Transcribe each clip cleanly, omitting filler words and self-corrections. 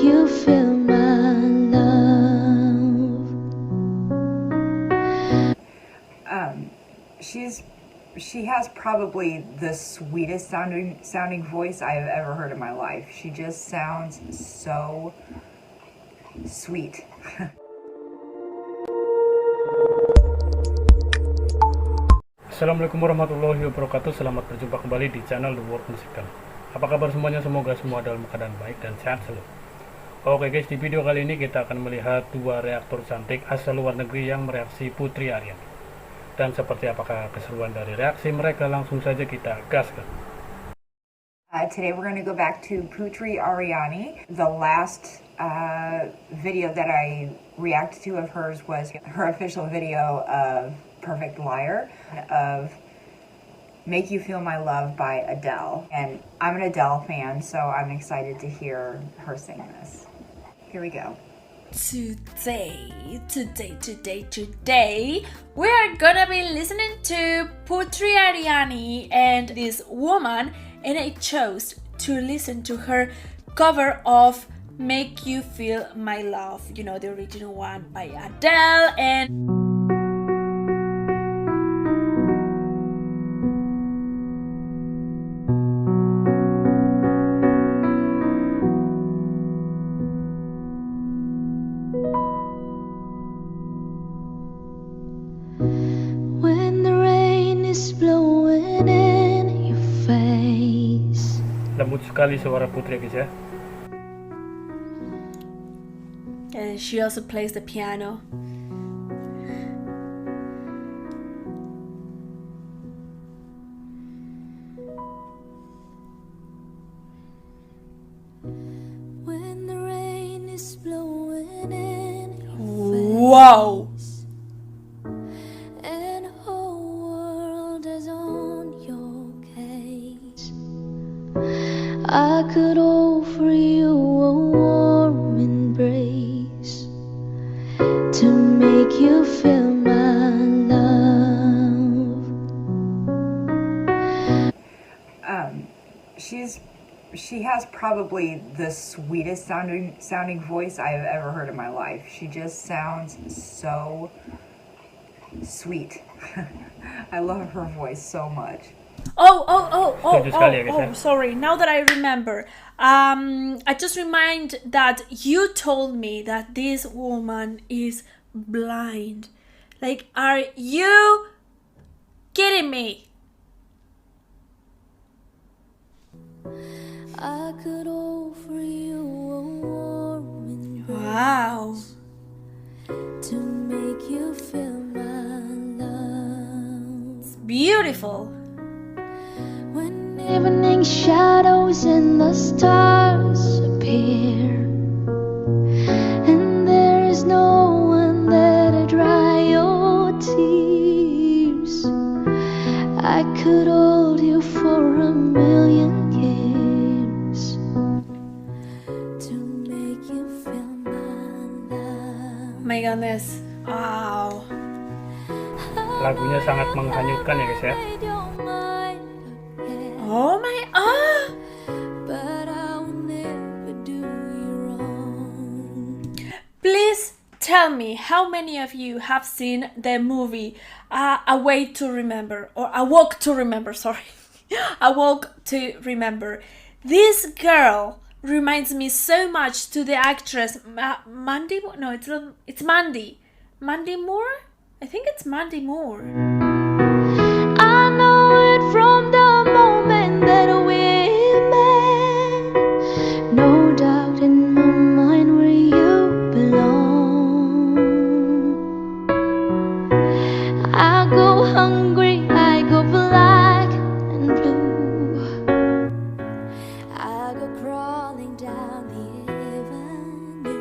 you feel my love. She has probably the sweetest sounding voice I've ever heard in my life. She just sounds so sweet. Assalamualaikum warahmatullahi wabarakatuh. Selamat berjumpa kembali di channel The World Musical. Apa kabar semuanya? Semoga semua dalam keadaan baik dan sehat selalu. Oke guys, di video kali ini kita akan melihat dua reaktor cantik asal luar negeri yang mereaksi Putri Ariani. Dan seperti apakah keseruan dari reaksi mereka, langsung saja kita gaskan. Today we're going to go back to Putri Ariani. The last video that I reacted to of hers was her official video of Perfect Liar, of Make You Feel My Love by Adele. And I'm an Adele fan, so I'm excited to hear her sing this. Here we go. Today, we are gonna be listening to Putri Ariani and this woman, and I chose to listen to her cover of Make You Feel My Love, you know, the original one by Adele. And Lembut sekali suara Putri guys ya. and she also plays the piano. When the rain is blowing in your Wow! and the whole world is on your case, I could offer you a warm embrace to make you feel my love. She has probably the sweetest sounding voice I've ever heard in my life. She just sounds so sweet. I love her voice so much. Sorry. Now that I remember, I just remind that you told me that this woman is blind. Like, are you kidding me? I could offer you a warm embrace Wow. to make you feel my love. It's beautiful. When evening shadows and the stars appear, and there is no one there to dry your tears, I could hold you for a million years to make you feel my love. Oh my goodness. Wow. Lagunya sangat menghanyutkan ya guys ya. Oh my, But I will never do you wrong. Please tell me how many of you have seen the movie A Way to Remember, or A Walk to Remember, sorry. A Walk to Remember. This girl reminds me so much to the actress Mandy. No, it's Mandy. Mandy Moore? I think it's Mandy Moore. I know it from the moment that we met. No doubt in my mind where you belong. I go hungry, I go black and blue. I go crawling down the avenue.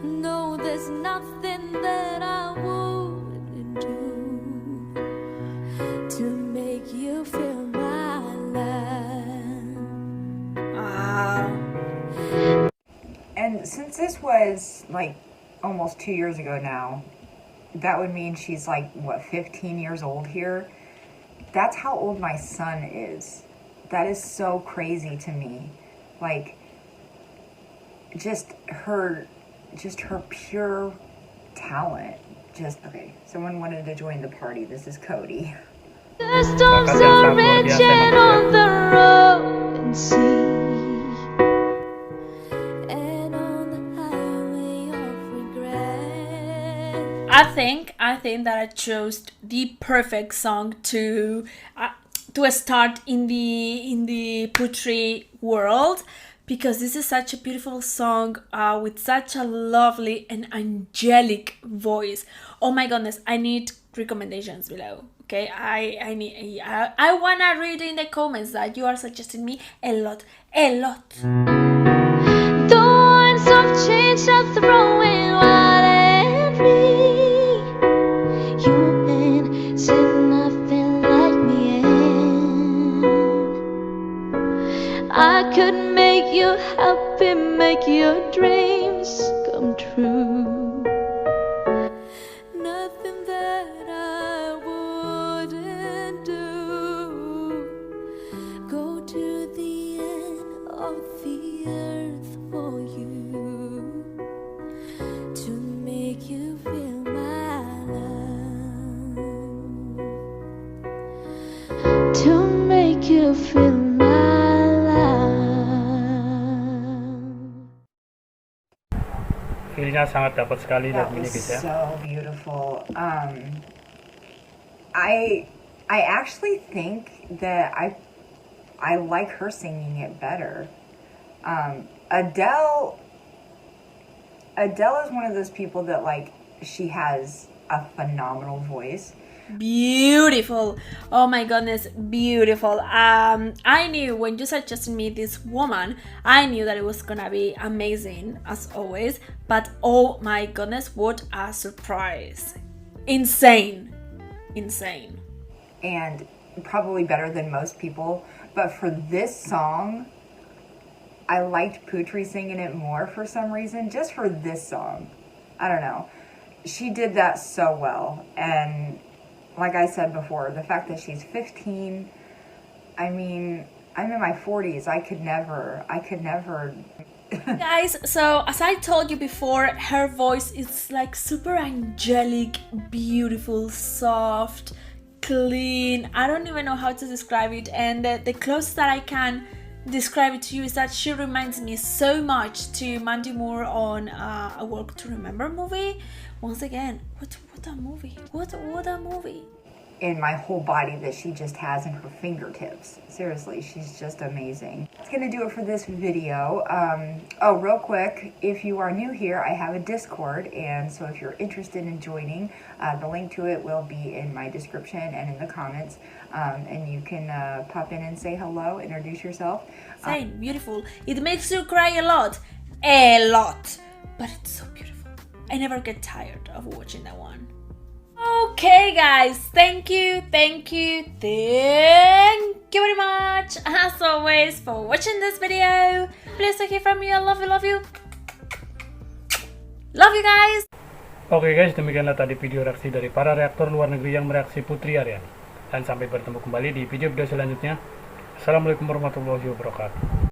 No, there's nothing that I wouldn't do to make you feel my love. Wow. And since this was like almost 2 years ago now, that would mean she's like, what, 15 years old here? That's how old my son is. That is so crazy to me. Like, just her pure talent. Okay, someone wanted to join the party. This is Cody. The storms are raging on the rolling sea, and on the highway of regret. I think that I chose the perfect song to start in the Putri world, because this is such a beautiful song with such a lovely and angelic voice. Oh my goodness, I need recommendations below. Okay, I wanna read in the comments that you are suggesting me a lot. The winds of change are throwing wild at me. You ain't seen nothing like me, and I could make you happy, make your dreams come true. Nothing that I wouldn't do. Go to the end of the earth for you, to make you feel my love, to make you feel my love. Feelnya sangat dapat sekali That lagu ini was guys ya. so beautiful. I actually think that I like her singing it better. Adele is one of those people that, like, she has a phenomenal voice. Beautiful. Oh my goodness, beautiful. I knew when you suggested me this woman, I knew that it was gonna be amazing as always, but oh my goodness, what a surprise. Insane. And probably better than most people. But for this song, I liked Putri singing it more for some reason, just for this song. I don't know. She did that so well. And like I said before, the fact that she's 15, I mean, I'm in my 40s. I could never. Guys, so as I told you before, her voice is like super angelic, beautiful, soft, clean. I don't even know how to describe it, and the closest that I can describe it to you is that she reminds me so much to Mandy Moore on A Walk to Remember movie. Once again, what a movie. What a movie. In my whole body that she just has in her fingertips. Seriously, she's just amazing. That's gonna do it for this video. Oh, real quick, if you are new here, I have a Discord, and so if you're interested in joining, the link to it will be in my description and in the comments, and you can pop in and say hello, introduce yourself. Same, beautiful. It makes you cry a lot, but it's so beautiful. I never get tired of watching that one. Okay guys, thank you very much as always for watching this video. Please to hear from you. I love you guys. Oke guys, demikianlah tadi video reaksi dari para reaktor luar negeri yang mereaksi Putri Ariani. Dan sampai bertemu kembali di video-video selanjutnya. Assalamualaikum warahmatullahi wabarakatuh.